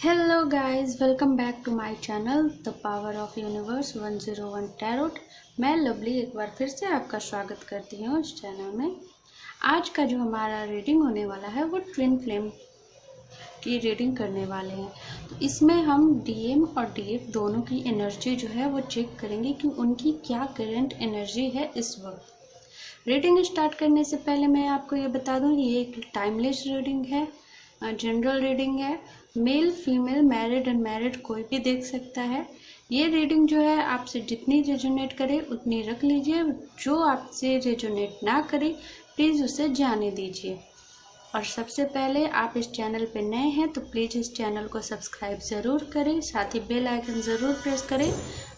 Hello guys, welcome back to my channel the power of universe 101 tarot. मैं लवली एक बार फिर से आपका स्वागत करती हूँ इस चैनल में। आज का जो हमारा रीडिंग होने वाला है वो ट्विन फ्लेम की रीडिंग करने वाले हैं। तो इसमें हम डीएम और डीएफ दोनों की एनर्जी जो है वो चेक करेंगे कि उनकी क्या करंट एनर्जी है इस वक्त। रीडिंग स्टार्ट करने से पहले मैं आपको ये बता दूँ, ये एक टाइमलेस रीडिंग है, जनरल रीडिंग है। मेल फीमेल मैरिड अनमैरिड कोई भी देख सकता है। ये रीडिंग जो है आपसे जितनी रेजोनेट करे उतनी रख लीजिए, जो आपसे रेजोनेट ना करे प्लीज़ उसे जाने दीजिए। और सबसे पहले आप इस चैनल पे नए हैं तो प्लीज़ इस चैनल को सब्सक्राइब ज़रूर करें, साथ ही बेल आइकन ज़रूर प्रेस करें।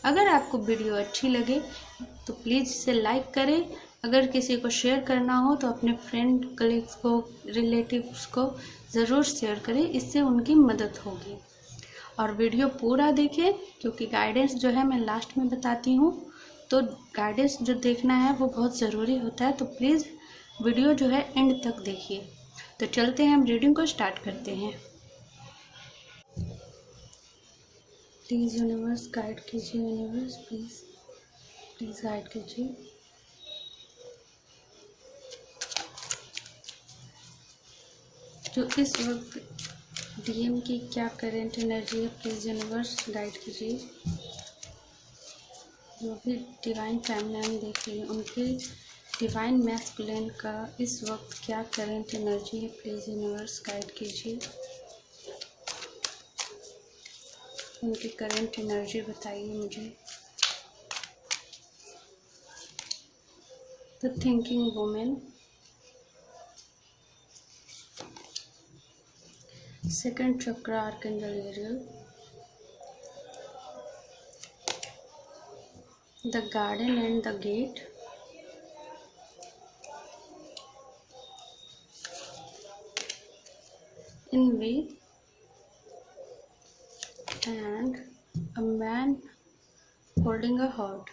अगर आपको वीडियो अच्छी लगे तो प्लीज़ इसे लाइक करें। अगर किसी को शेयर करना हो तो अपने फ्रेंड कलीग्स को रिलेटिव्स को ज़रूर शेयर करें, इससे उनकी मदद होगी। और वीडियो पूरा देखें क्योंकि गाइडेंस जो है मैं लास्ट में बताती हूँ, तो गाइडेंस जो देखना है वो बहुत ज़रूरी होता है। तो प्लीज़ वीडियो जो है एंड तक देखिए। तो चलते हैं, हम रीडिंग को स्टार्ट करते हैं। प्लीज़ यूनिवर्स गाइड कीजिए, यूनिवर्स प्लीज़ गाइड कीजिए। जो इस वक्त डीएम की क्या करंट एनर्जी है प्लीज़ यूनिवर्स गाइड कीजिए। जो भी डिवाइन फेमिनिन देख रही है उनके डिवाइन मैस्कुलिन का इस वक्त क्या करंट एनर्जी है प्लीज़ यूनिवर्स गाइड कीजिए। उनकी करंट एनर्जी बताइए मुझे। The thinking woman, second chakra archangel Ariel, the garden and the gate, envy and a man holding a heart,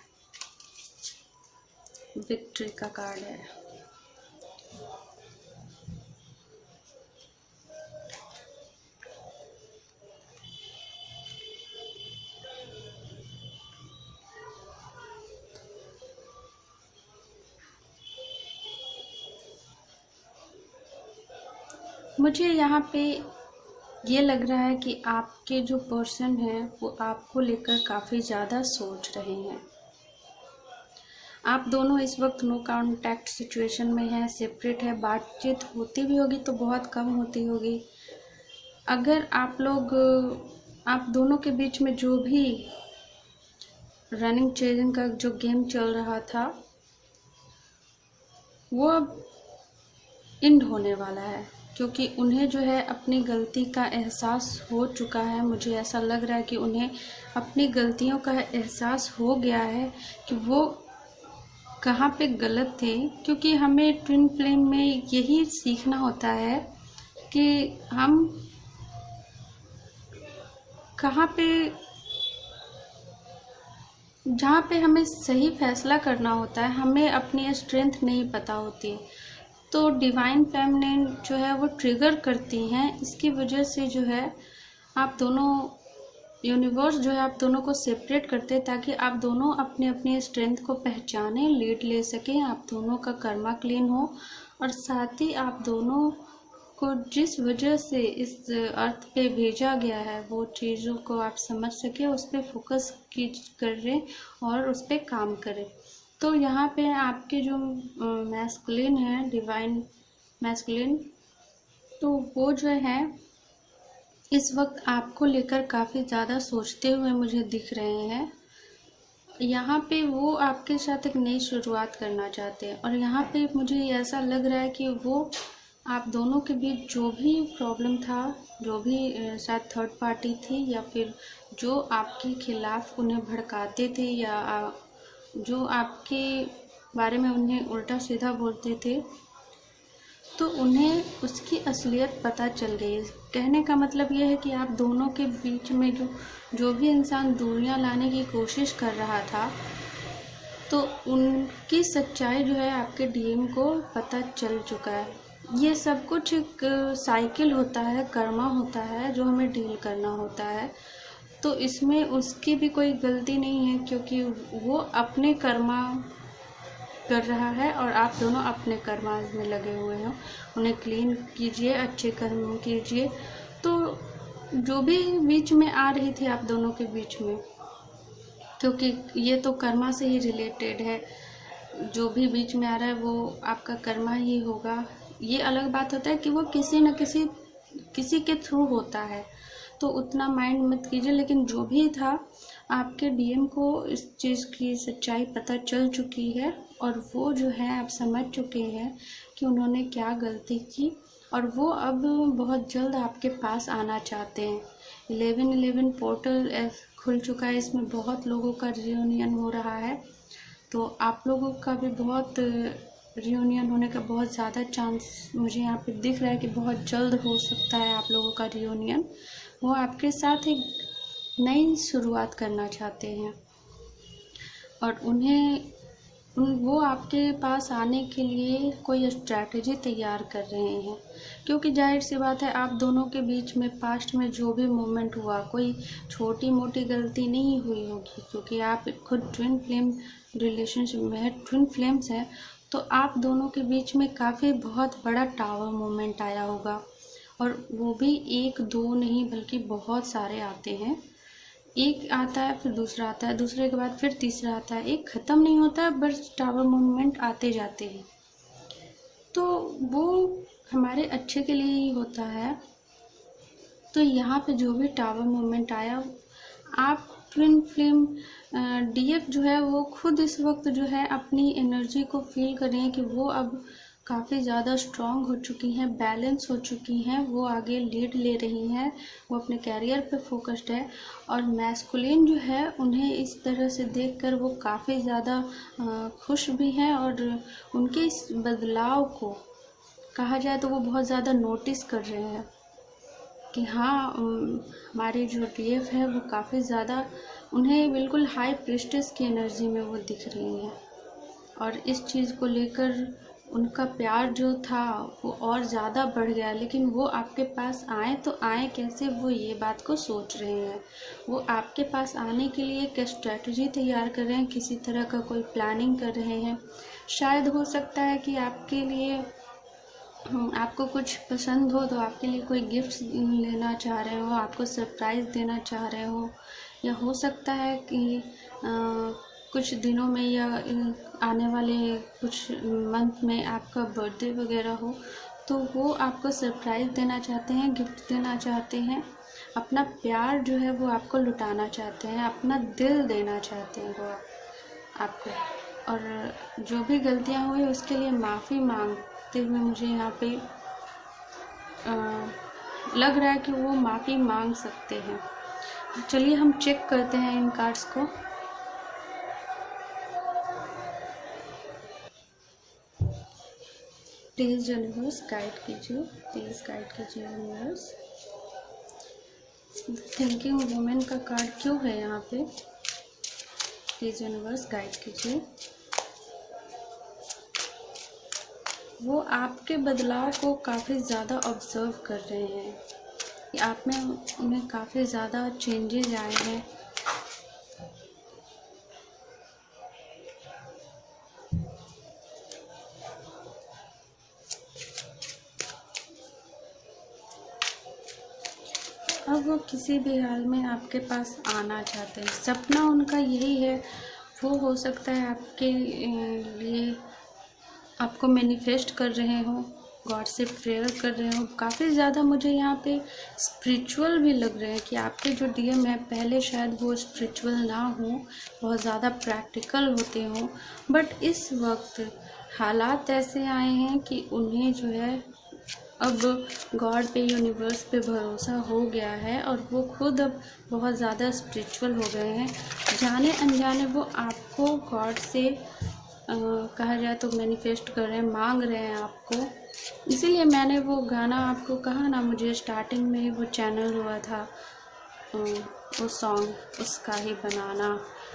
victory का कार्ड है। मुझे यहाँ पे ये लग रहा है कि आपके जो पर्सन हैं वो आपको लेकर काफ़ी ज़्यादा सोच रहे हैं। आप दोनों इस वक्त नो कांटेक्ट सिचुएशन में हैं, सेपरेट है। बातचीत होती भी होगी तो बहुत कम होती होगी। अगर आप दोनों के बीच में जो भी रनिंग चेजिंग का जो गेम चल रहा था वो अब एंड होने वाला है, क्योंकि उन्हें जो है अपनी गलती का एहसास हो चुका है। मुझे ऐसा लग रहा है कि उन्हें अपनी गलतियों का एहसास हो गया है कि वो कहाँ पे गलत थे। क्योंकि हमें ट्विन फ्लेम में यही सीखना होता है कि हम कहाँ पे, जहाँ पे हमें सही फैसला करना होता है हमें अपनी स्ट्रेंथ नहीं पता होती, तो डिवाइन फेमिनिन जो है वो ट्रिगर करती हैं। इसकी वजह से जो है आप दोनों, यूनिवर्स जो है आप दोनों को सेपरेट करते हैं ताकि आप दोनों अपने अपने स्ट्रेंथ को पहचानें, लीड ले सकें, आप दोनों का कर्मा क्लीन हो। और साथ ही आप दोनों को जिस वजह से इस अर्थ पे भेजा गया है वो चीज़ों को आप समझ सके, उस पर फोकस करें और उस पर काम करें। तो यहाँ पे आपके जो मैस्कुलिन है, डिवाइन मैस्कुलिन, तो वो जो है इस वक्त आपको लेकर काफ़ी ज़्यादा सोचते हुए मुझे दिख रहे हैं। यहाँ पे वो आपके साथ एक नई शुरुआत करना चाहते हैं। और यहाँ पे मुझे ऐसा लग रहा है कि वो आप दोनों के बीच जो भी प्रॉब्लम था, जो भी शायद थर्ड पार्टी थी या फिर जो आपके खिलाफ उन्हें भड़काते थे या जो आपके बारे में उन्हें उल्टा सीधा बोलते थे, तो उन्हें उसकी असलियत पता चल गई। कहने का मतलब यह है कि आप दोनों के बीच में जो भी इंसान दूरियां लाने की कोशिश कर रहा था, तो उनकी सच्चाई जो है आपके डीएम को पता चल चुका है। ये सब कुछ एक साइकिल होता है, कर्मा होता है जो हमें डील करना होता है। तो इसमें उसकी भी कोई गलती नहीं है, क्योंकि वो अपने कर्मा कर रहा है और आप दोनों अपने कर्मा में लगे हुए हो। उन्हें क्लीन कीजिए, अच्छे कर्म कीजिए। तो जो भी बीच में आ रही थी आप दोनों के बीच में, क्योंकि ये तो कर्मा से ही रिलेटेड है, जो भी बीच में आ रहा है वो आपका कर्मा ही होगा। ये अलग बात होता है कि वो किसी न किसी के थ्रू होता है, तो उतना माइंड मत कीजिए। लेकिन जो भी था, आपके डीएम को इस चीज़ की सच्चाई पता चल चुकी है और वो जो है आप समझ चुके हैं कि उन्होंने क्या गलती की, और वो अब बहुत जल्द आपके पास आना चाहते हैं। 11/11 पोर्टल खुल चुका है, इसमें बहुत लोगों का रियूनियन हो रहा है। तो आप लोगों का भी बहुत रियूनियन होने का बहुत ज़्यादा चांस मुझे यहाँ पे दिख रहा है कि बहुत जल्द हो सकता है आप लोगों का रियूनियन। वो आपके साथ एक नई शुरुआत करना चाहते हैं और वो आपके पास आने के लिए कोई स्ट्रैटेजी तैयार कर रहे हैं, क्योंकि जाहिर सी बात है आप दोनों के बीच में पास्ट में जो भी मूवमेंट हुआ, कोई छोटी मोटी गलती नहीं हुई होगी, क्योंकि आप खुद ट्विन फ्लेम रिलेशनशिप में है, ट्विन फ्लेम्स हैं। तो आप दोनों के बीच में काफ़ी बहुत बड़ा टावर मूवमेंट आया होगा, और वो भी 1-2 नहीं बल्कि बहुत सारे आते हैं। एक आता है, फिर दूसरा आता है, दूसरे के बाद फिर तीसरा आता है, एक ख़त्म नहीं होता है, बस टावर मूवमेंट आते जाते हैं। तो वो हमारे अच्छे के लिए ही होता है। तो यहाँ पे जो भी टावर मूवमेंट आया, आप ट्विन फ्लेम डीएफ जो है वो खुद इस वक्त जो है अपनी एनर्जी को फील कर रही हैं कि वो अब काफ़ी ज़्यादा स्ट्रॉन्ग हो चुकी हैं, बैलेंस हो चुकी हैं, वो आगे लीड ले रही हैं, वो अपने कैरियर पे फोकस्ड है। और मैस्कुलिन जो है उन्हें इस तरह से देखकर वो काफ़ी ज़्यादा खुश भी हैं, और उनके इस बदलाव को कहा जाए तो वो बहुत ज़्यादा नोटिस कर रहे हैं कि हाँ, हमारी जो डीएफ है वो काफ़ी ज़्यादा, उन्हें बिल्कुल हाई प्रिस्टेस की एनर्जी में वो दिख रही हैं, और इस चीज़ को लेकर उनका प्यार जो था वो और ज़्यादा बढ़ गया। लेकिन वो आपके पास आए तो आए कैसे, वो ये बात को सोच रहे हैं। वो आपके पास आने के लिए एक स्ट्रेटजी तैयार कर रहे हैं, किसी तरह का कोई प्लानिंग कर रहे हैं। शायद हो सकता है कि आपके लिए आपको कुछ पसंद हो तो आपके लिए कोई गिफ्ट लेना चाह रहे हो, आपको सरप्राइज़ देना चाह रहे हो, या हो सकता है कि कुछ दिनों में या आने वाले कुछ मंथ में आपका बर्थडे वगैरह हो, तो वो आपको सरप्राइज़ देना चाहते हैं, गिफ्ट देना चाहते हैं, अपना प्यार जो है वो आपको लुटाना चाहते हैं, अपना दिल देना चाहते हैं वो आपको। और जो भी गलतियाँ हुई उसके लिए माफ़ी मांगते हुए मुझे यहाँ पे लग रहा है कि वो माफ़ी मांग सकते हैं। चलिए हम चेक करते हैं इन कार्ड्स को। प्लीज़ यूनिवर्स गाइड कीजिए, प्लीज़ गाइड कीजिए यूनिवर्स। थिंकिंग वुमेन का कार्ड क्यों है यहाँ पे? प्लीज़ यूनिवर्स गाइड कीजिए। वो आपके बदलाव को काफ़ी ज़्यादा ऑब्ज़र्व कर रहे हैं कि आप में उन्हें काफ़ी ज़्यादा चेंजेज आए हैं। अब वो किसी भी हाल में आपके पास आना चाहते हैं, सपना उनका यही है। वो हो सकता है आपके लिए आपको मैनिफेस्ट कर रहे हो, गॉड से प्रेयर कर रहे हो। काफ़ी ज़्यादा मुझे यहाँ पे स्पिरिचुअल भी लग रहे हैं कि आपके जो डीएम है पहले शायद वो स्पिरिचुअल ना हो, बहुत ज़्यादा प्रैक्टिकल होते हों, बट इस वक्त हालात ऐसे आए हैं कि उन्हें जो है अब गॉड पे, यूनिवर्स पे भरोसा हो गया है, और वो खुद अब बहुत ज़्यादा स्पिरिचुअल हो गए हैं। जाने अनजाने वो आपको गॉड से कहा जाए तो मैनिफेस्ट कर रहे हैं, मांग रहे हैं आपको। इसीलिए मैंने वो गाना आपको कहा ना, मुझे स्टार्टिंग में ही वो चैनल हुआ था, वो सॉन्ग उसका ही बनाना।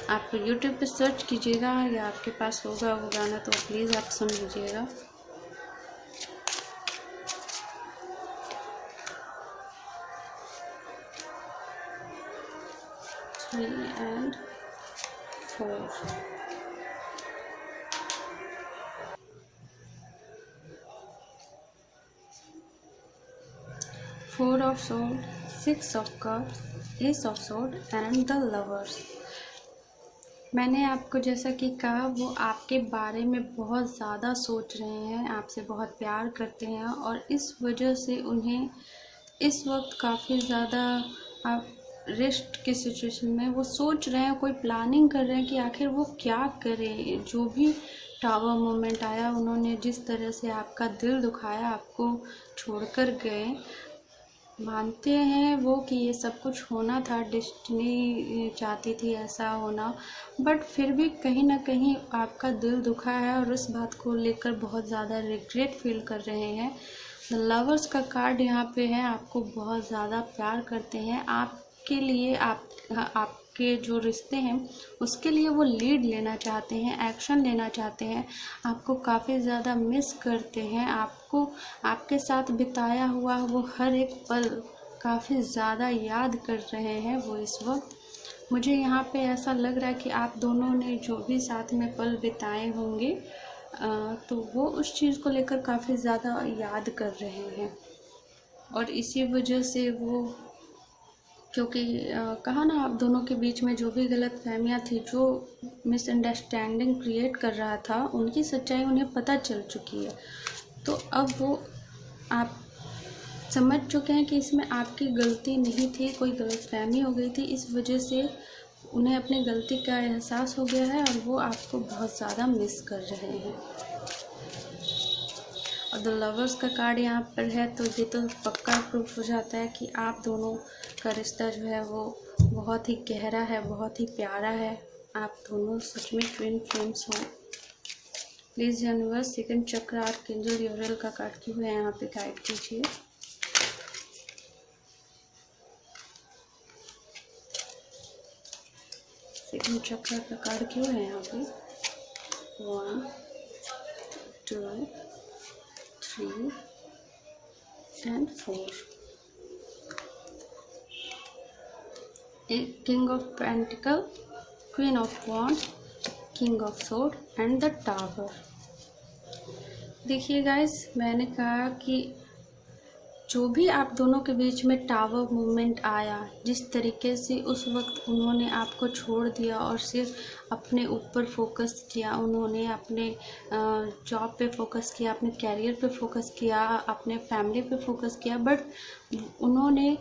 आप यूट्यूब पे सर्च कीजिएगा या आपके पास होगा वो गाना, तो प्लीज़ आप सुन लीजिएगा। 3 and 4. 4 of swords, 6 of cups, ace of swords and the lovers. मैंने आपको जैसा कि कहा वो आपके बारे में बहुत ज़्यादा सोच रहे हैं, आपसे बहुत प्यार करते हैं और इस वजह से उन्हें इस वक्त काफ़ी ज़्यादा आप रेस्ट की सिचुएशन में वो सोच रहे हैं, कोई प्लानिंग कर रहे हैं कि आखिर वो क्या करें। जो भी टावर मोमेंट आया, उन्होंने जिस तरह से आपका दिल दुखाया, आपको छोड़कर गए, मानते हैं वो कि ये सब कुछ होना था, डेस्टिनी चाहती थी ऐसा होना, बट फिर भी कहीं ना कहीं आपका दिल दुखा है और उस बात को लेकर बहुत ज़्यादा रिग्रेट फील कर रहे हैं। द लवर्स का कार्ड यहाँ पे है, आपको बहुत ज़्यादा प्यार करते हैं, आपके लिए आपके जो रिश्ते हैं उसके लिए वो लीड लेना चाहते हैं, एक्शन लेना चाहते हैं, आपको काफ़ी ज़्यादा मिस करते हैं, आपको आपके साथ बिताया हुआ वो हर एक पल काफ़ी ज़्यादा याद कर रहे हैं वो इस वक्त। मुझे यहाँ पे ऐसा लग रहा है कि आप दोनों ने जो भी साथ में पल बिताए होंगे तो वो उस चीज़ को लेकर काफ़ी ज़्यादा याद कर रहे हैं और इसी वजह से वो, क्योंकि कहा ना आप दोनों के बीच में जो भी गलत फहमियाँ थी, जो मिसअंडरस्टैंडिंग क्रिएट कर रहा था, उनकी सच्चाई उन्हें पता चल चुकी है। तो अब वो आप समझ चुके हैं कि इसमें आपकी गलती नहीं थी, कोई गलतफहमी हो गई थी, इस वजह से उन्हें अपनी गलती का एहसास हो गया है और वो आपको बहुत ज़्यादा मिस कर रहे हैं। और द लवर्स का कार्ड यहाँ पर है, तो ये तो पक्का प्रूफ हो जाता है कि आप दोनों का रिश्ता जो है वो बहुत ही गहरा है, बहुत ही प्यारा है, आप दोनों सच में ट्विन फ्लेम्स हो। प्लीज़ यूनिवर्स सेकंड चक्र आर्कएंजल यूरेल का कार्ड क्यों है यहाँ पे गाइड कीजिए। सेकंड चक्र का कार्ड क्यों है यहाँ पे। 1 2 3 and 4. King of Pentacle, Queen of Wands, King of Sword and the Tower. देखिए गाइस, मैंने कहा कि जो भी आप दोनों के बीच में टावर मूवमेंट आया, जिस तरीके से उस वक्त उन्होंने आपको छोड़ दिया और सिर्फ अपने ऊपर फोकस किया, उन्होंने अपने जॉब पे फोकस किया, अपने कैरियर पे फोकस किया, अपने फैमिली पे फोकस किया, बट उन्होंने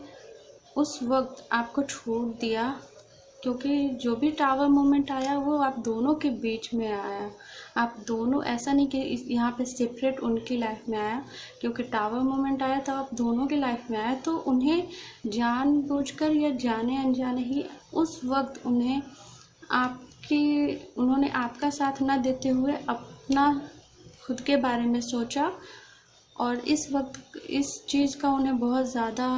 उस वक्त आपको छोड़ दिया, क्योंकि जो भी टावर मोमेंट आया वो आप दोनों के बीच में आया। आप दोनों, ऐसा नहीं कि यहाँ पे सेपरेट उनकी लाइफ में आया, क्योंकि टावर मोमेंट आया तो आप दोनों की लाइफ में आया, तो उन्हें जानबूझकर या जाने अनजाने ही उस वक्त उन्होंने आपका साथ ना देते हुए अपना खुद के बारे में सोचा और इस वक्त इस चीज़ का उन्हें बहुत ज़्यादा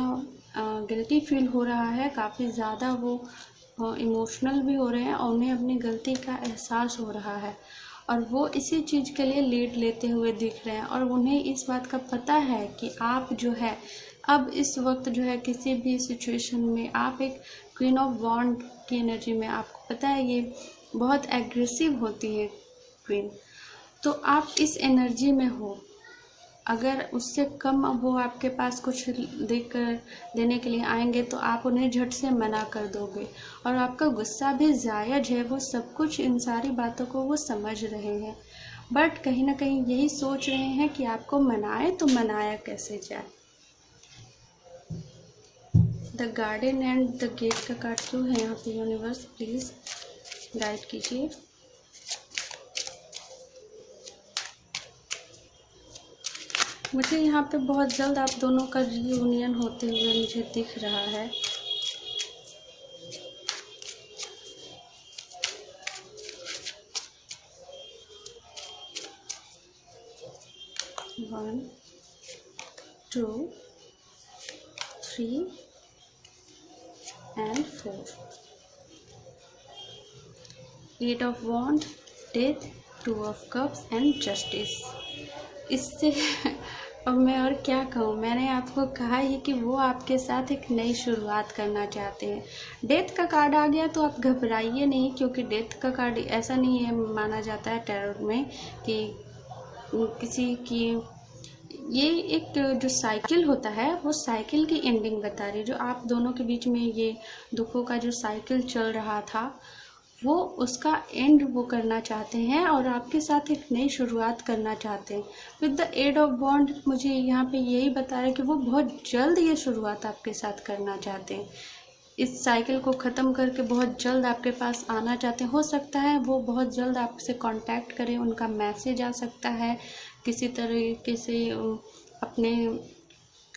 गिल्टी फील हो रहा है, काफ़ी ज़्यादा वो इमोशनल भी हो रहे हैं और उन्हें अपनी गलती का एहसास हो रहा है और वो इसी चीज़ के लिए लीड लेते हुए दिख रहे हैं और उन्हें इस बात का पता है कि आप जो है अब इस वक्त जो है किसी भी सिचुएशन में आप एक क्वीन ऑफ वॉन्ड की एनर्जी में, आपको पता है ये बहुत एग्रेसिव होती है क्वीन, तो आप इस एनर्जी में हो। अगर उससे कम वो आपके पास कुछ देने के लिए आएंगे तो आप उन्हें झट से मना कर दोगे और आपका गुस्सा भी जायज़ है, वो सब कुछ इन सारी बातों को वो समझ रहे हैं, बट कहीं ना कहीं यही सोच रहे हैं कि आपको मनाए तो मनाया कैसे जाए। The garden and the gate का कार्ड क्यों है यहाँ पे यूनिवर्स, प्लीज़ गाइड कीजिए। मुझे यहाँ पे बहुत जल्द आप दोनों का रीयूनियन होते हुए मुझे दिख रहा है। One 2 3 and 4. 8 of Wands, Death, 2 of Cups and Justice. इससे अब मैं और क्या कहूँ। मैंने आपको कहा ही कि वो आपके साथ एक नई शुरुआत करना चाहते हैं। डेथ का कार्ड आ गया तो आप घबराइए नहीं, क्योंकि डेथ का कार्ड ऐसा नहीं है माना जाता है टैरोट में कि किसी की, ये एक जो साइकिल होता है वो साइकिल की एंडिंग बता रही है। जो आप दोनों के बीच में ये दुखों का जो साइकिल चल रहा था वो उसका एंड वो करना चाहते हैं और आपके साथ एक नई शुरुआत करना चाहते हैं। विद द एट ऑफ वॉन्ड मुझे यहाँ पे यही बता रहा है कि वो बहुत जल्द ये शुरुआत आपके साथ करना चाहते हैं। इस साइकिल को ख़त्म करके बहुत जल्द आपके पास आना चाहते हैं। हो सकता है वो बहुत जल्द आपसे कांटेक्ट करें, उनका मैसेज आ सकता है किसी तरीके से अपने,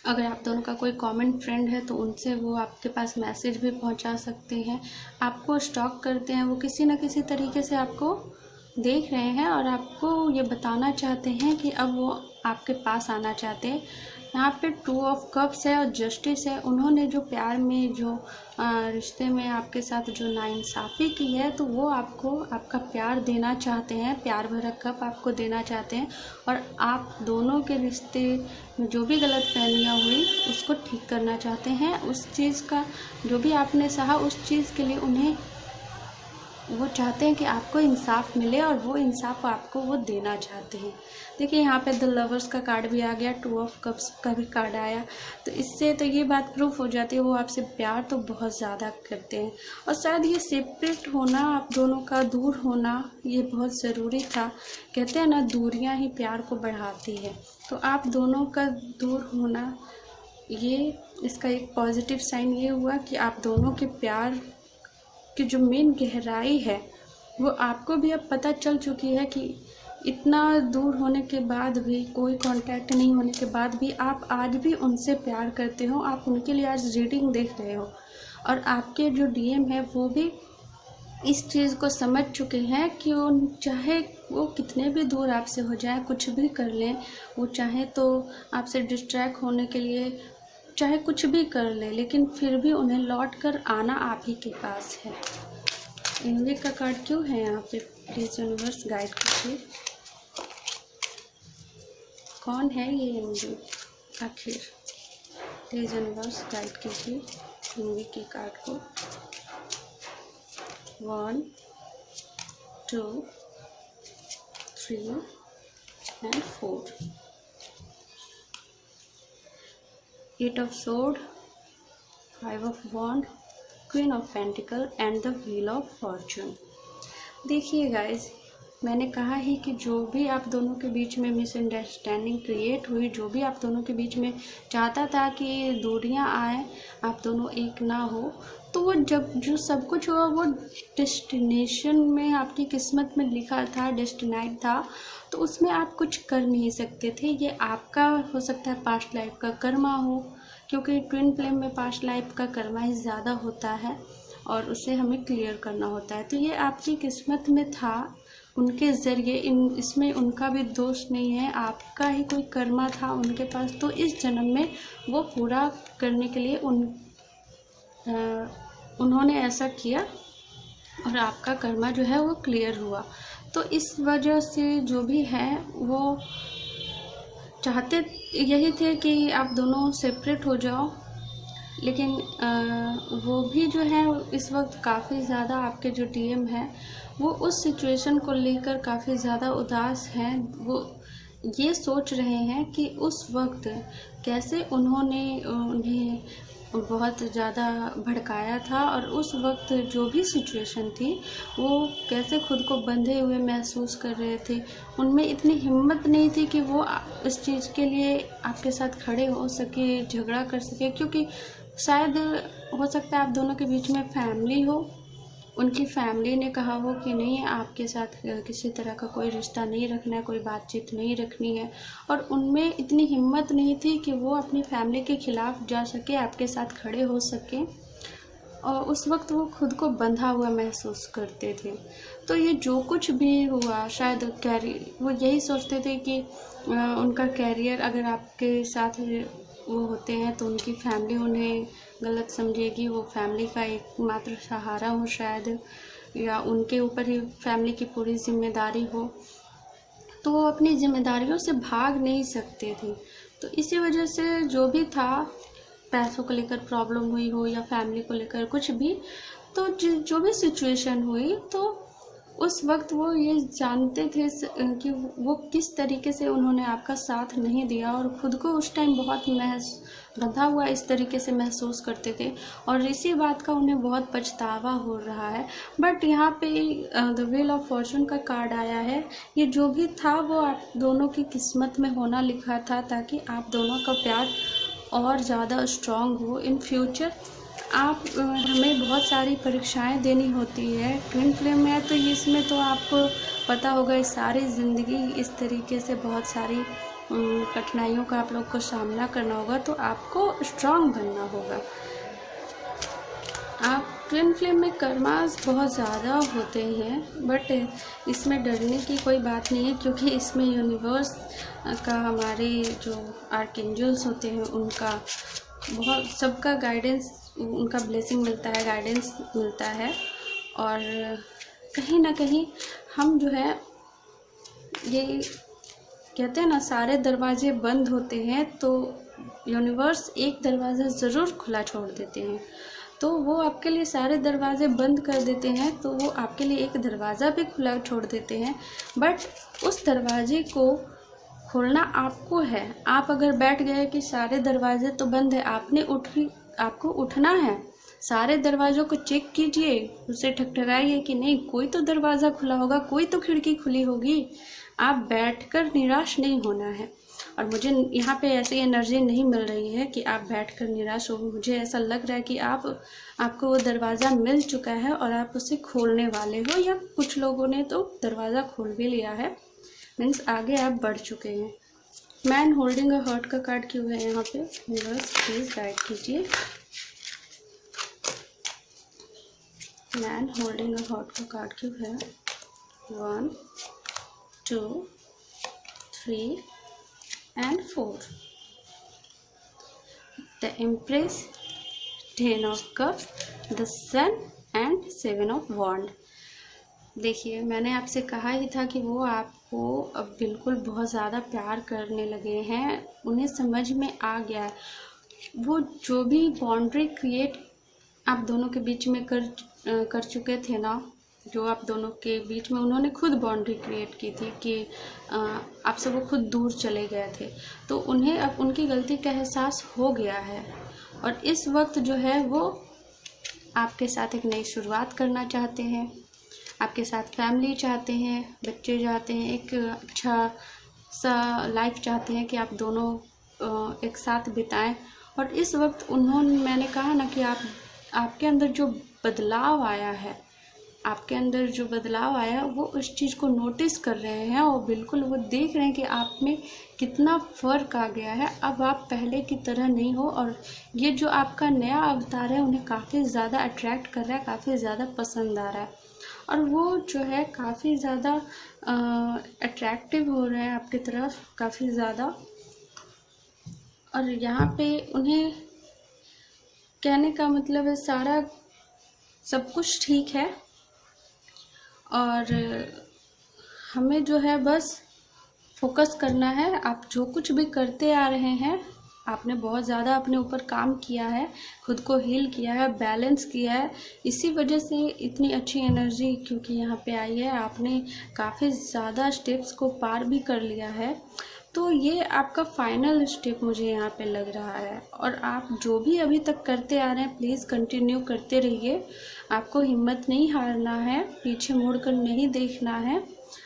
अगर आप दोनों का कोई कॉमन फ्रेंड है तो उनसे वो आपके पास मैसेज भी पहुंचा सकते हैं। आपको स्टॉक करते हैं, वो किसी न किसी तरीके से आपको देख रहे हैं और आपको ये बताना चाहते हैं कि अब वो आपके पास आना चाहते हैं। यहाँ पे 2 ऑफ कप्स है और जस्टिस है। उन्होंने जो प्यार में जो रिश्ते में आपके साथ जो नाइंसाफ़ी की है तो वो आपको आपका प्यार देना चाहते हैं, प्यार भरा कप आपको देना चाहते हैं और आप दोनों के रिश्ते में जो भी गलतफहमियाँ हुई उसको ठीक करना चाहते हैं। उस चीज़ का जो भी आपने सहा उस चीज़ के लिए उन्हें वो चाहते हैं कि आपको इंसाफ मिले और वो इंसाफ आपको वो देना चाहते हैं। देखिए यहाँ पे द लवर्स का कार्ड भी आ गया, 2 ऑफ कप्स का भी कार्ड आया, तो इससे तो ये बात प्रूफ हो जाती है वो आपसे प्यार तो बहुत ज़्यादा करते हैं और शायद ये सेपरेट होना, आप दोनों का दूर होना ये बहुत ज़रूरी था। कहते हैं ना, दूरियाँ ही प्यार को बढ़ाती है। तो आप दोनों का दूर होना, ये इसका एक पॉजिटिव साइन ये हुआ कि आप दोनों के प्यार कि जो मेन गहराई है वो आपको भी अब पता चल चुकी है कि इतना दूर होने के बाद भी, कोई कांटेक्ट नहीं होने के बाद भी आप आज भी उनसे प्यार करते हो। आप उनके लिए आज रीडिंग देख रहे हो और आपके जो डीएम है वो भी इस चीज़ को समझ चुके हैं कि वो चाहे वो कितने भी दूर आपसे हो जाए, कुछ भी कर लें, वो चाहे तो आपसे डिस्ट्रैक्ट होने के लिए चाहे कुछ भी कर ले, लेकिन फिर भी उन्हें लौट कर आना आप ही के पास है। एंजल का कार्ड क्यों है यहाँ पे? प्लीज यूनिवर्स गाइड कीजिए, कौन है ये एंजल आखिर? प्लीज यूनिवर्स गाइड कीजिए एंजल के कार्ड को। 1 2 3 and 4। 8 of sword, 5 of wand, Queen of Pentacle and the Wheel of Fortune। देखिए गाइज, मैंने कहा ही कि जो भी आप दोनों के बीच में मिसअंडरस्टैंडिंग क्रिएट हुई, जो भी आप दोनों के बीच में चाहता था कि दूरियां आए, आप दोनों एक ना हो, तो वो जब जो सब कुछ हुआ वो डेस्टिनेशन में आपकी किस्मत में लिखा था, डेस्टिनाइड था, तो उसमें आप कुछ कर नहीं सकते थे। ये आपका हो सकता है पास्ट लाइफ का कर्मा हो, क्योंकि ट्विन फ्लेम में पास्ट लाइफ का कर्मा ही ज़्यादा होता है और उसे हमें क्लियर करना होता है। तो ये आपकी किस्मत में था, उनके ज़रिए इसमें उनका भी दोष नहीं है, आपका ही कोई कर्मा था उनके पास, तो इस जन्म में वो पूरा करने के लिए उन्होंने ऐसा किया और आपका कर्मा जो है वो क्लियर हुआ। तो इस वजह से जो भी है वो चाहते यही थे कि आप दोनों सेपरेट हो जाओ, लेकिन वो भी जो है इस वक्त काफ़ी ज़्यादा, आपके जो डीएम है वो उस सिचुएशन को लेकर काफ़ी ज़्यादा उदास हैं। वो ये सोच रहे हैं कि उस वक्त कैसे उन्होंने उन्हें बहुत ज़्यादा भड़काया था और उस वक्त जो भी सिचुएशन थी वो कैसे खुद को बंधे हुए महसूस कर रहे थे। उनमें इतनी हिम्मत नहीं थी कि वो इस चीज़ के लिए आपके साथ खड़े हो सके, झगड़ा कर सके, क्योंकि शायद हो सकता है आप दोनों के बीच में फैमिली हो, उनकी फैमिली ने कहा हो कि नहीं, आपके साथ किसी तरह का कोई रिश्ता नहीं रखना है, कोई बातचीत नहीं रखनी है, और उनमें इतनी हिम्मत नहीं थी कि वो अपनी फैमिली के खिलाफ जा सके, आपके साथ खड़े हो सके, और उस वक्त वो खुद को बंधा हुआ महसूस करते थे। तो ये जो कुछ भी हुआ, शायद वो यही सोचते थे कि उनका कैरियर अगर आपके साथ वो होते हैं तो उनकी फैमिली उन्हें गलत समझेगी, वो फैमिली का एकमात्र सहारा हो शायद, या उनके ऊपर ही फैमिली की पूरी जिम्मेदारी हो, तो वो अपनी जिम्मेदारियों से भाग नहीं सकते थे। तो इसी वजह से जो भी था, पैसों को लेकर प्रॉब्लम हुई हो या फैमिली को लेकर कुछ भी, तो जो भी सिचुएशन हुई, तो उस वक्त वो ये जानते थे कि वो किस तरीके से उन्होंने आपका साथ नहीं दिया, और ख़ुद को उस टाइम बहुत बंधा हुआ इस तरीके से महसूस करते थे, और इसी बात का उन्हें बहुत पछतावा हो रहा है। बट यहाँ पे द व्हील ऑफ फॉर्चून का कार्ड आया है। ये जो भी था वो आप दोनों की किस्मत में होना लिखा था, ताकि आप दोनों का प्यार और ज़्यादा स्ट्रॉन्ग हो इन फ्यूचर। आप हमें बहुत सारी परीक्षाएं देनी होती है। ट्विन फ्लेम में है तो इसमें तो आपको पता होगा, इस सारी ज़िंदगी इस तरीके से बहुत सारी कठिनाइयों का आप लोग को सामना करना होगा, तो आपको स्ट्रॉन्ग बनना होगा। आप ट्विन फ्लेम में कर्मास बहुत ज़्यादा होते हैं, बट इसमें डरने की कोई बात नहीं है, क्योंकि इसमें यूनिवर्स का, हमारे जो आर्कएंजल्स होते हैं उनका बहुत, सबका गाइडेंस, उनका ब्लेसिंग मिलता है, गाइडेंस मिलता है। और कहीं ना कहीं हम जो है, ये कहते हैं ना, सारे दरवाजे बंद होते हैं तो यूनिवर्स एक दरवाज़ा ज़रूर खुला छोड़ देते हैं। तो वो आपके लिए सारे दरवाजे बंद कर देते हैं, तो वो आपके लिए एक दरवाज़ा भी खुला छोड़ देते हैं, बट उस दरवाजे को खोलना आपको है। आप अगर बैठ गए कि सारे दरवाजे तो बंद है, आपको उठना है, सारे दरवाज़ों को चेक कीजिए, उसे ठकठकाइए कि नहीं, कोई तो दरवाज़ा खुला होगा, कोई तो खिड़की खुली होगी। आप बैठकर निराश नहीं होना है। और मुझे यहाँ पे ऐसी एनर्जी नहीं मिल रही है कि आप बैठकर निराश हो। मुझे ऐसा लग रहा है कि आपको वो दरवाज़ा मिल चुका है और आप उसे खोलने वाले हो, या कुछ लोगों ने तो दरवाज़ा खोल भी लिया है, मीन्स आगे आप बढ़ चुके हैं। मैन होल्डिंग अ हार्ट का कार्ड क्यों है यहाँ पे? यूनिवर्स प्लीज़ गाइड कीजिए। मैन होल्डिंग अ हार्ट का कार्ड क्यों है? 1 2 3 and 4. The Empress, 10 of Cups, the Sun and 7 of Wands. देखिए, मैंने आपसे कहा ही था कि वो आपको अब बिल्कुल बहुत ज़्यादा प्यार करने लगे हैं, उन्हें समझ में आ गया है। वो जो भी बाउंड्री क्रिएट आप दोनों के बीच में कर चुके थे ना, जो आप दोनों के बीच में उन्होंने खुद बाउंड्री क्रिएट की थी कि आपसे वो खुद दूर चले गए थे, तो उन्हें अब उनकी गलती का एहसास हो गया है, और इस वक्त जो है वो आपके साथ एक नई शुरुआत करना चाहते हैं, आपके साथ फैमिली चाहते हैं, बच्चे चाहते हैं, एक अच्छा सा लाइफ चाहते हैं कि आप दोनों एक साथ बिताएं। और इस वक्त मैंने कहा ना कि आपके अंदर जो बदलाव आया है, आपके अंदर जो बदलाव आया वो उस चीज़ को नोटिस कर रहे हैं, और बिल्कुल वो देख रहे हैं कि आप में कितना फ़र्क आ गया है। अब आप पहले की तरह नहीं हो, और ये जो आपका नया अवतार है उन्हें काफ़ी ज़्यादा अट्रैक्ट कर रहा है, काफ़ी ज़्यादा पसंद आ रहा है, और वो जो है काफ़ी ज़्यादा अट्रैक्टिव हो रहे हैं आपकी तरफ, काफ़ी ज़्यादा। और यहाँ पे उन्हें कहने का मतलब है सारा सब कुछ ठीक है, और हमें जो है बस फोकस करना है। आप जो कुछ भी करते आ रहे हैं, आपने बहुत ज़्यादा अपने ऊपर काम किया है, खुद को हील किया है, बैलेंस किया है, इसी वजह से इतनी अच्छी एनर्जी क्योंकि यहाँ पे आई है। आपने काफ़ी ज़्यादा स्टेप्स को पार भी कर लिया है, तो ये आपका फाइनल स्टेप मुझे यहाँ पे लग रहा है। और आप जो भी अभी तक करते आ रहे हैं प्लीज़ कंटिन्यू करते रहिए, आपको हिम्मत नहीं हारना है, पीछे मुड़कर नहीं देखना है,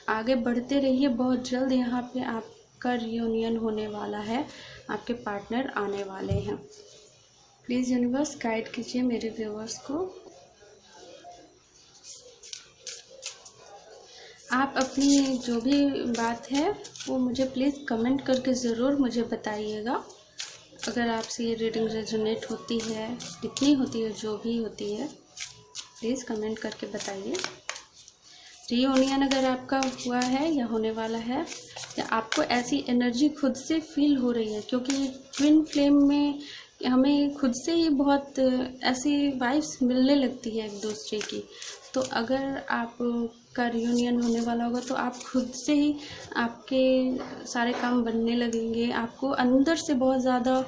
आगे बढ़ते रहिए। बहुत जल्द यहाँ पे आपका रियूनियन होने वाला है, आपके पार्टनर आने वाले हैं। प्लीज़ यूनिवर्स गाइड कीजिए मेरे व्यूअर्स को। आप अपनी जो भी बात है वो मुझे प्लीज़ कमेंट करके ज़रूर मुझे बताइएगा। अगर आपसे ये रीडिंग रेजोनेट होती है, कितनी होती है, जो भी होती है, प्लीज़ कमेंट करके बताइए। रियूनियन अगर आपका हुआ है या होने वाला है, या आपको ऐसी एनर्जी खुद से फील हो रही है, क्योंकि ट्विन फ्लेम में हमें खुद से ही बहुत ऐसी वाइब्स मिलने लगती है एक दूसरे की। तो अगर आप का रियूनियन होने वाला होगा तो आप खुद से ही आपके सारे काम बनने लगेंगे। आपको अंदर से बहुत ज़्यादा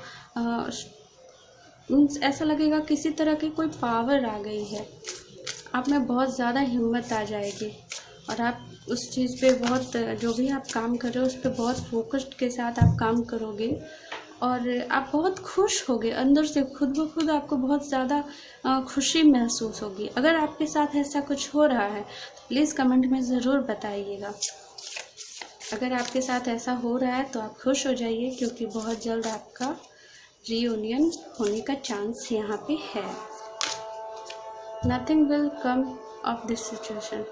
ऐसा लगेगा किसी तरह की कोई पावर आ गई है, आप में बहुत ज़्यादा हिम्मत आ जाएगी और आप उस चीज़ पे बहुत, जो भी आप काम कर रहे हो उस पर बहुत फोकस्ड के साथ आप काम करोगे और आप बहुत खुश होगे अंदर से, खुद ब खुद आपको बहुत ज़्यादा खुशी महसूस होगी। अगर आपके साथ ऐसा कुछ हो रहा है तो प्लीज़ कमेंट में ज़रूर बताइएगा। अगर आपके साथ ऐसा हो रहा है तो आप खुश हो जाइए, क्योंकि बहुत जल्द आपका रियूनियन होने का चांस यहाँ पे है। Nothing will come of this situation.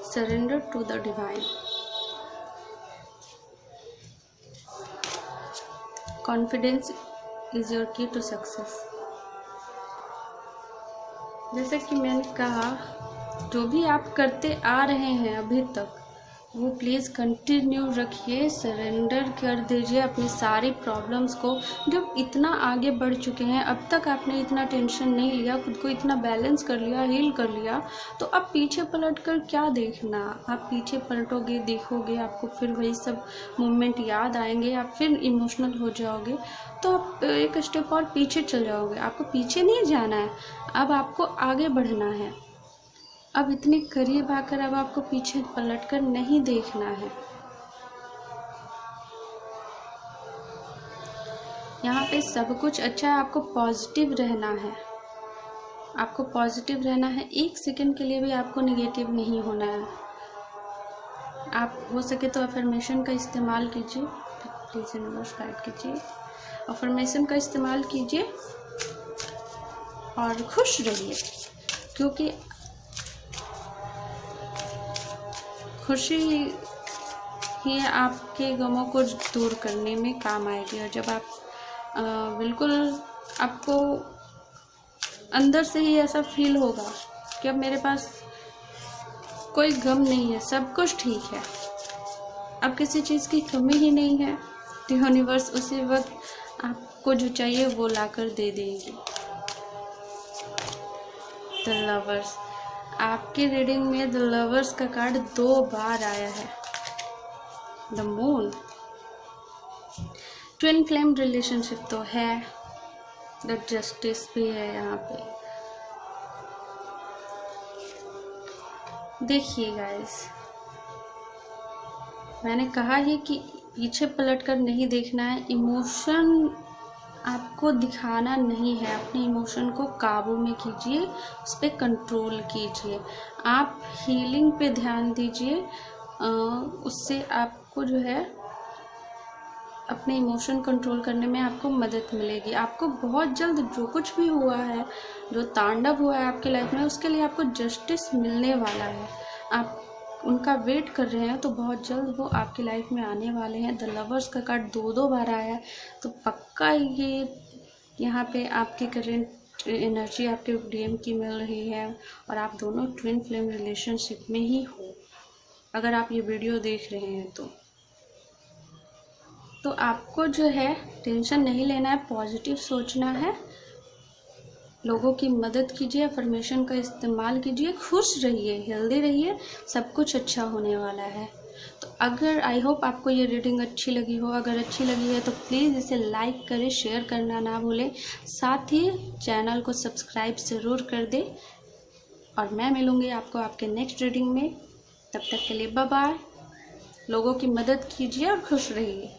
Surrender to the divine. Confidence is your key to success. जैसे कि मैंने कहा, जो भी आप करते आ रहे हैं अभी तक वो प्लीज़ कंटिन्यू रखिए, सरेंडर कर दीजिए अपनी सारी प्रॉब्लम्स को। जब इतना आगे बढ़ चुके हैं, अब तक आपने इतना टेंशन नहीं लिया, खुद को इतना बैलेंस कर लिया, हील कर लिया, तो अब पीछे पलट कर क्या देखना। आप पीछे पलटोगे, देखोगे, आपको फिर वही सब मोमेंट याद आएंगे, आप फिर इमोशनल हो जाओगे, तो आप एक स्टेप और पीछे चल जाओगे। आपको पीछे नहीं जाना है, अब आपको आगे बढ़ना है। अब इतने करीब आकर अब आपको पीछे पलटकर नहीं देखना है। यहाँ पे सब कुछ अच्छा है, आपको पॉजिटिव रहना है, आपको पॉजिटिव रहना है। एक सेकंड के लिए भी आपको निगेटिव नहीं होना है। आप हो सके तो अफर्मेशन का इस्तेमाल कीजिए, प्लीज़ यूनिवर्स गाइड कीजिए, अफर्मेशन का इस्तेमाल कीजिए और खुश रहिए, क्योंकि खुशी ही आपके गमों को दूर करने में काम आएगी। और जब आप बिल्कुल आपको अंदर से ही ऐसा फील होगा कि अब मेरे पास कोई गम नहीं है, सब कुछ ठीक है, अब किसी चीज़ की कमी ही नहीं है, तो यूनिवर्स उसी वक्त आपको जो चाहिए वो लाकर दे देगी। द लवर्स, आपकी रीडिंग में द लवर्स का कार्ड 2 बार आया है। The moon, twin flame relationship तो है, द जस्टिस भी है यहाँ पे। देखिए गाइस, मैंने कहा ही कि पीछे पलटकर नहीं देखना है, इमोशन आपको दिखाना नहीं है, अपने इमोशन को काबू में कीजिए, उस पर कंट्रोल कीजिए, आप हीलिंग पे ध्यान दीजिए। उससे आपको जो है अपने इमोशन कंट्रोल करने में आपको मदद मिलेगी। आपको बहुत जल्द जो कुछ भी हुआ है, जो तांडव हुआ है आपके लाइफ में, उसके लिए आपको जस्टिस मिलने वाला है। आप उनका वेट कर रहे हैं तो बहुत जल्द वो आपकी लाइफ में आने वाले हैं। द लवर्स का कार्ड 2 बार आया है, तो पक्का ये यहाँ पे आपकी करेंट एनर्जी आपके डीएम की मिल रही है और आप दोनों ट्विन फ्लेम रिलेशनशिप में ही हो। अगर आप ये वीडियो देख रहे हैं तो आपको जो है टेंशन नहीं लेना है, पॉजिटिव सोचना है, लोगों की मदद कीजिए, अफर्मेशन का इस्तेमाल कीजिए, खुश रहिए, हेल्दी रहिए, सब कुछ अच्छा होने वाला है। तो अगर आई होप आपको ये रीडिंग अच्छी लगी हो, अगर अच्छी लगी है तो प्लीज़ इसे लाइक करें, शेयर करना ना भूलें, साथ ही चैनल को सब्सक्राइब ज़रूर कर दें। और मैं मिलूँगी आपको आपके नेक्स्ट रीडिंग में, तब तक के लिए बाय बाय। लोगों की मदद कीजिए और खुश रहिए।